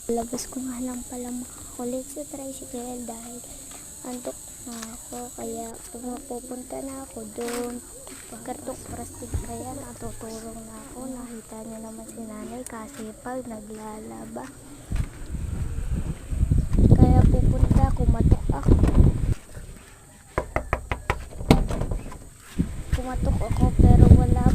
Labas ko nga lang pala makakulit sa tricycle dahil antok na ako, kaya pupunta na ako doon. Pagkatok plastic kaya natutulong na ako. Nakita niyo naman si nanay kasipag naglalaba. Kaya pupunta, kumatok ako. Kumatok ako pero wala